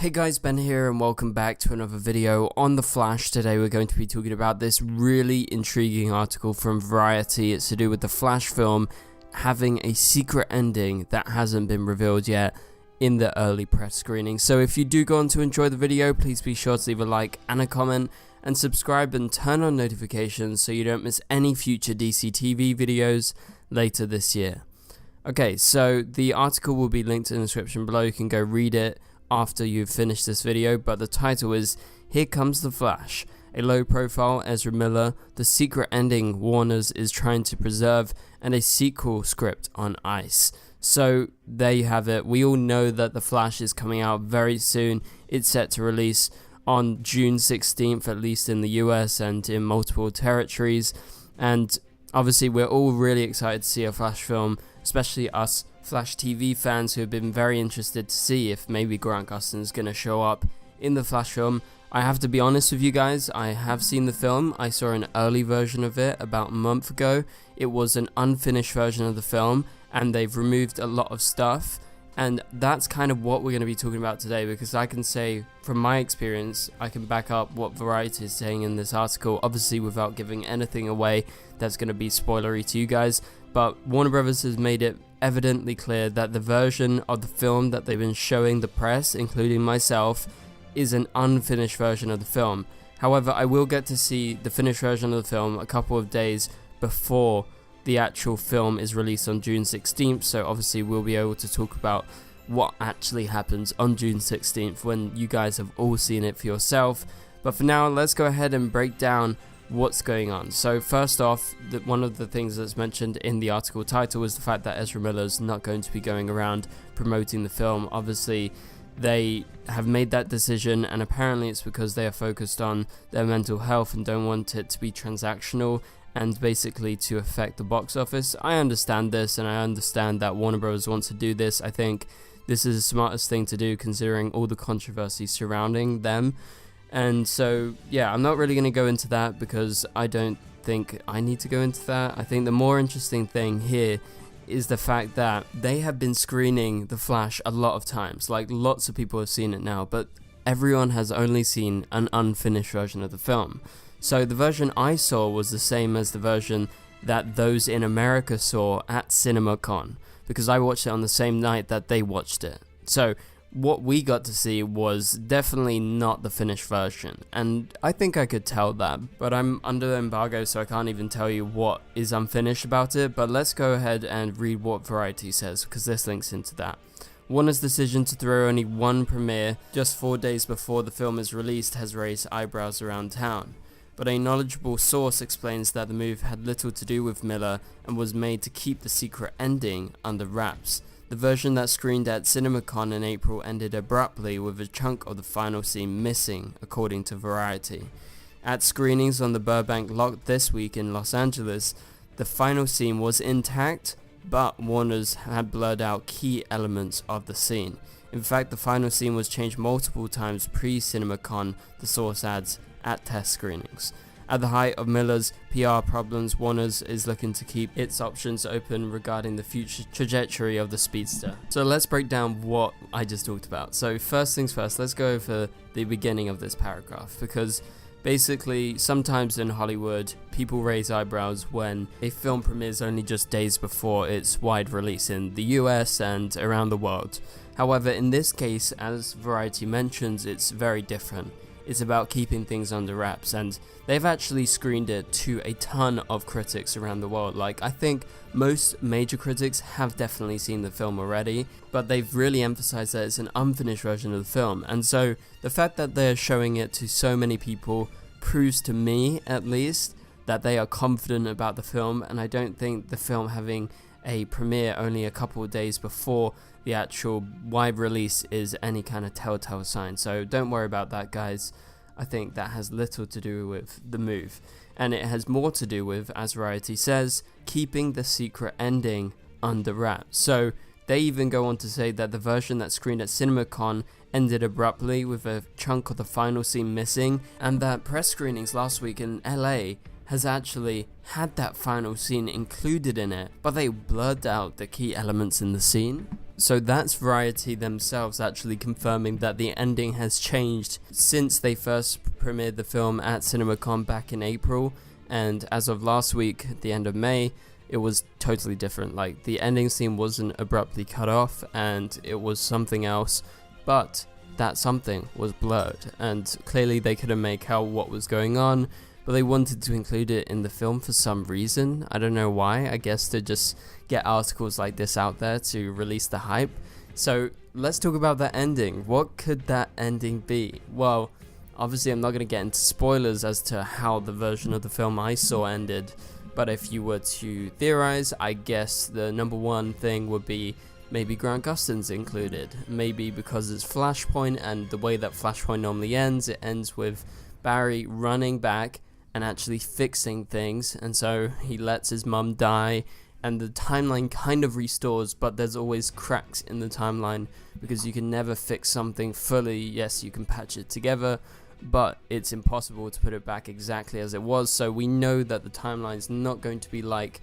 Hey guys, Ben here and welcome back to another video on The Flash. Today we're going to be talking about this really intriguing article from Variety. It's to do with the Flash film having a secret ending that hasn't been revealed yet in the early press screening. So if you do go on to enjoy the video, please be sure to leave a like and a comment and subscribe and turn on notifications so you don't miss any future DCTV videos later this year. Okay, so the article will be linked in the description below. You can go read it after you've finished this video, but the title is Here Comes the Flash, a low-profile Ezra Miller, the secret ending Warner's is trying to preserve, and a sequel script on ice. So there you have it. We all know that the Flash is coming out very soon. It's set to release on June 16th, at least in the US and in multiple territories, and obviously we're all really excited to see a Flash film, especially us Flash TV fans who have been very interested to see if maybe Gustin is going to show up in the Flash film. I have to be honest with you guys, I have seen the film. I saw an early version of it about a month ago. It was an unfinished version of the film and they've removed a lot of stuff, and that's kind of what we're going to be talking about today, because I can say from my experience, I can back up what Variety is saying in this article, obviously without giving anything away that's going to be spoilery to you guys. But Warner Brothers has made it evidently clear that the version of the film that they've been showing the press, including myself, is an unfinished version of the film. However, I will get to see the finished version of the film a couple of days before the actual film is released on June 16th, so obviously we'll be able to talk about what actually happens on June 16th when you guys have all seen it for yourself. But for now, let's go ahead and break down what's going on. So first off, one of the things that's mentioned in the article title is the fact that Ezra Miller's not going to be going around promoting the film. Obviously they have made that decision, and apparently it's because they are focused on their mental health and don't want it to be transactional and basically to affect the box office. I understand this, and I understand that Warner Bros. Wants to do this. I think this is the smartest thing to do considering all the controversy surrounding them. And so, yeah, I'm not really going to go into that because I don't think I need to go into that. I think the more interesting thing here is the fact that they have been screening The Flash a lot of times. Like, lots of people have seen it now, but everyone has only seen an unfinished version of the film. So the version I saw was the same as the version that those in America saw at CinemaCon, because I watched it on the same night that they watched it. So what we got to see was definitely not the finished version, and I think I could tell that, but I'm under embargo so I can't even tell you what is unfinished about it. But let's go ahead and read what Variety says, because this links into that. Warner's decision to throw only one premiere just 4 days before the film is released has raised eyebrows around town, but a knowledgeable source explains that the move had little to do with Miller and was made to keep the secret ending under wraps. The version that screened at CinemaCon in April ended abruptly with a chunk of the final scene missing, according to Variety. At screenings on the Burbank lot this week in Los Angeles, the final scene was intact, but Warner's had blurred out key elements of the scene. In fact, the final scene was changed multiple times pre-CinemaCon, the source adds, at test screenings. At the height of Miller's PR problems, Warner's is looking to keep its options open regarding the future trajectory of the Speedster. So let's break down what I just talked about. So first things first, let's go over the beginning of this paragraph, because basically sometimes in Hollywood people raise eyebrows when a film premieres only just days before its wide release in the US and around the world. However, in this case, as Variety mentions, it's very different. It's about keeping things under wraps, and they've actually screened it to a ton of critics around the world. Like, I think most major critics have definitely seen the film already, but they've really emphasized that it's an unfinished version of the film. And so the fact that they're showing it to so many people proves to me, at least, that they are confident about the film, and I don't think the film having a premiere only a couple of days before the actual wide release is any kind of telltale sign. So don't worry about that, guys. I think that has little to do with the move, and it has more to do with, as Variety says, keeping the secret ending under wraps. So they even go on to say that the version that screened at CinemaCon ended abruptly with a chunk of the final scene missing, and that press screenings last week in LA has actually had that final scene included in it, but they blurred out the key elements in the scene. So that's Variety themselves actually confirming that the ending has changed since they first premiered the film at CinemaCon back in April, and as of last week, at the end of May, it was totally different. Like, the ending scene wasn't abruptly cut off and it was something else, but that something was blurred, and clearly they couldn't make out what was going on, but they wanted to include it in the film for some reason. I don't know why. I guess to just get articles like this out there to release the hype. So let's talk about that ending. What could that ending be? Well, obviously I'm not going to get into spoilers as to how the version of the film I saw ended, but if you were to theorize, I guess the number one thing would be maybe Grant Gustin's included. Maybe because it's Flashpoint, and the way that Flashpoint normally ends, it ends with Barry running back and actually fixing things, and so he lets his mum die, and the timeline kind of restores, but there's always cracks in the timeline because you can never fix something fully. Yes, you can patch it together, but it's impossible to put it back exactly as it was, so we know that the timeline's not going to be like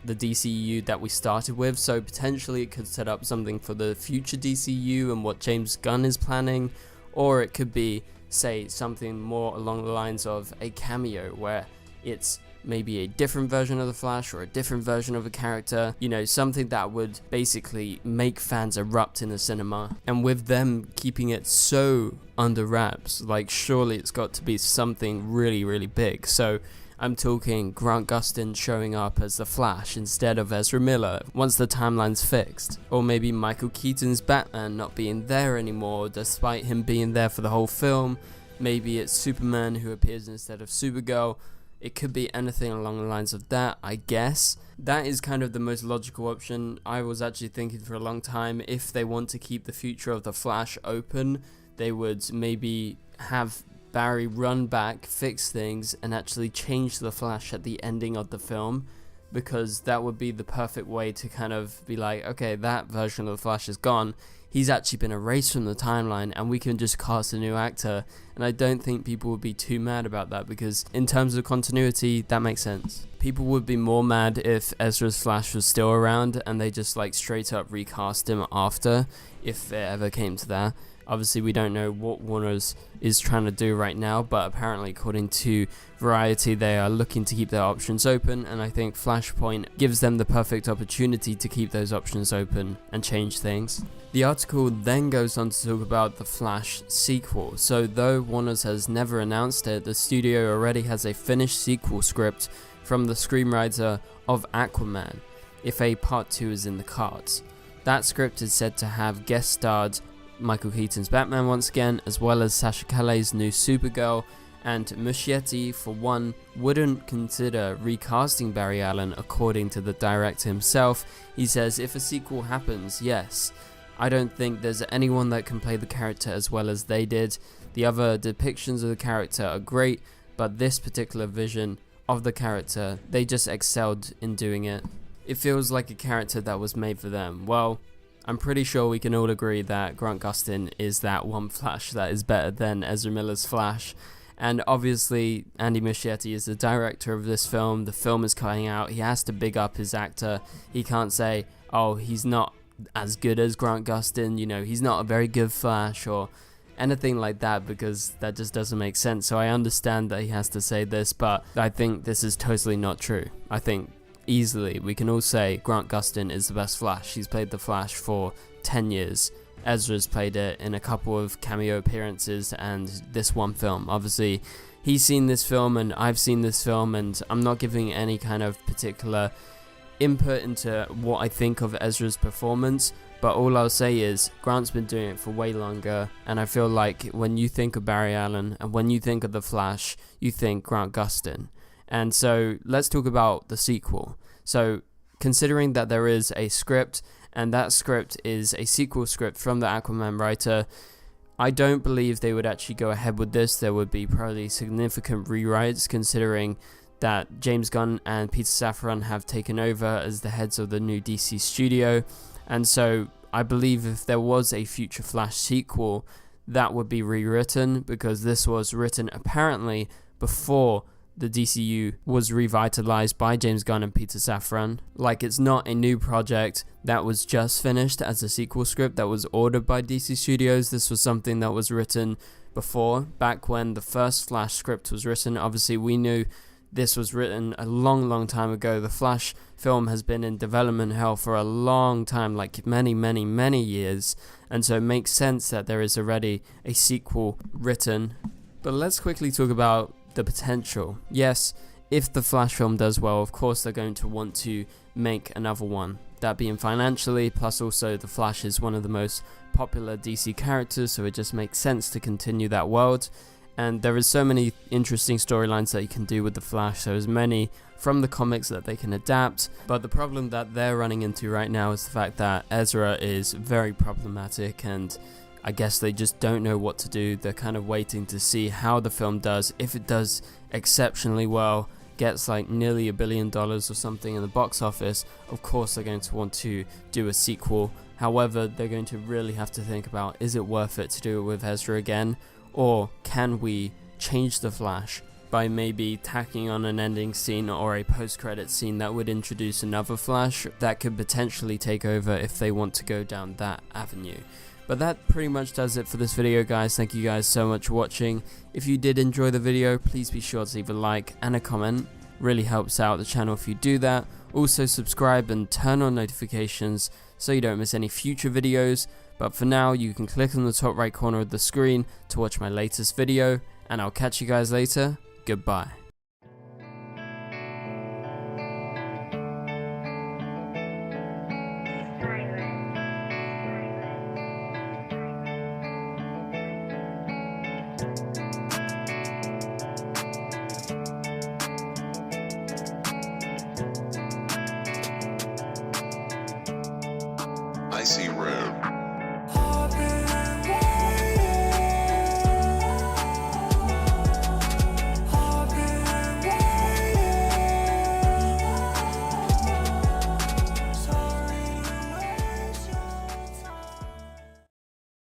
the DCEU that we started with, so potentially it could set up something for the future DCEU and what James Gunn is planning, or it could be, say, something more along the lines of a cameo where it's maybe a different version of the Flash or a different version of a character, you know, something that would basically make fans erupt in the cinema. And with them keeping it so under wraps, like, surely it's got to be something really, really big. So I'm talking Grant Gustin showing up as the Flash instead of Ezra Miller once the timeline's fixed. Or maybe Michael Keaton's Batman not being there anymore despite him being there for the whole film. Maybe it's Superman who appears instead of Supergirl. It could be anything along the lines of that, I guess. That is kind of the most logical option. I was actually thinking for a long time, if they want to keep the future of the Flash open, they would maybe have Barry run back, fix things, and actually change the Flash at the ending of the film, because that would be the perfect way to kind of be like, okay, that version of the Flash is gone, he's actually been erased from the timeline, and we can just cast a new actor. And I don't think people would be too mad about that, because in terms of continuity, that makes sense. People would be more mad if Ezra's Flash was still around and they just like straight up recast him after, if it ever came to that. Obviously, we don't know what Warner's is trying to do right now, but apparently, according to Variety, they are looking to keep their options open, and I think Flashpoint gives them the perfect opportunity to keep those options open and change things. The article then goes on to talk about the Flash sequel. So though Warner's has never announced it, the studio already has a finished sequel script from the screenwriter of Aquaman, if a part 2 is in the cards. That script is said to have guest starred Michael Keaton's Batman once again, as well as Sasha Calle's new Supergirl, and Muschietti, for one, wouldn't consider recasting Barry Allen. According to the director himself, he says, if a sequel happens, yes. I don't think there's anyone that can play the character as well as they did. The other depictions of the character are great, but this particular vision of the character, they just excelled in doing it. It feels like a character that was made for them. Well, I'm pretty sure we can all agree that Grant Gustin is that one Flash that is better than Ezra Miller's Flash. And obviously, Andy Muschietti is the director of this film. The film is coming out. He has to big up his actor. He can't say, oh, he's not as good as Grant Gustin, you know, he's not a very good Flash or anything like that, because that just doesn't make sense. So I understand that he has to say this, but I think this is totally not true. I think easily we can all say Grant Gustin is the best Flash. He's played the Flash for 10 years. Ezra's played it in a couple of cameo appearances and this one film. Obviously, he's seen this film and I've seen this film, and I'm not giving any kind of particular input into what I think of Ezra's performance, but all I'll say is Grant's been doing it for way longer, and I feel like when you think of Barry Allen and when you think of the Flash, you think Grant Gustin. And so let's talk about the sequel. So considering that there is a script, and that script is a sequel script from the Aquaman writer, I don't believe they would actually go ahead with this. There would be probably significant rewrites, considering that James Gunn and Peter Safran have taken over as the heads of the new DC studio. And so I believe if there was a future Flash sequel, that would be rewritten, because this was written apparently before the DCU was revitalized by James Gunn and Peter Safran. Like, it's not a new project that was just finished as a sequel script that was ordered by DC Studios. This was something that was written before, back when the first Flash script was written. Obviously, we knew this was written a long time ago. The Flash film has been in development hell for a long time, like many years, and so it makes sense that there is already a sequel written. But let's quickly talk about the potential. Yes, if the Flash film does well, of course they're going to want to make another one. That being financially, plus also the Flash is one of the most popular DC characters, so it just makes sense to continue that world. And there is so many interesting storylines that you can do with the Flash, so as many from the comics that they can adapt. But the problem that they're running into right now is the fact that Ezra is very problematic, and I guess they just don't know what to do. They're kind of waiting to see how the film does. If it does exceptionally well, gets like nearly $1 billion or something in the box office, of course they're going to want to do a sequel. However, they're going to really have to think about, is it worth it to do it with Ezra again? Or can we change the Flash by maybe tacking on an ending scene or a post-credit scene that would introduce another Flash that could potentially take over if they want to go down that avenue. But that pretty much does it for this video, guys. Thank you guys so much for watching. If you did enjoy the video, please be sure to leave a like and a comment. Really helps out the channel if you do that. Also subscribe and turn on notifications so you don't miss any future videos. But for now, you can click on the top right corner of the screen to watch my latest video, and I'll catch you guys later. Goodbye. I see red.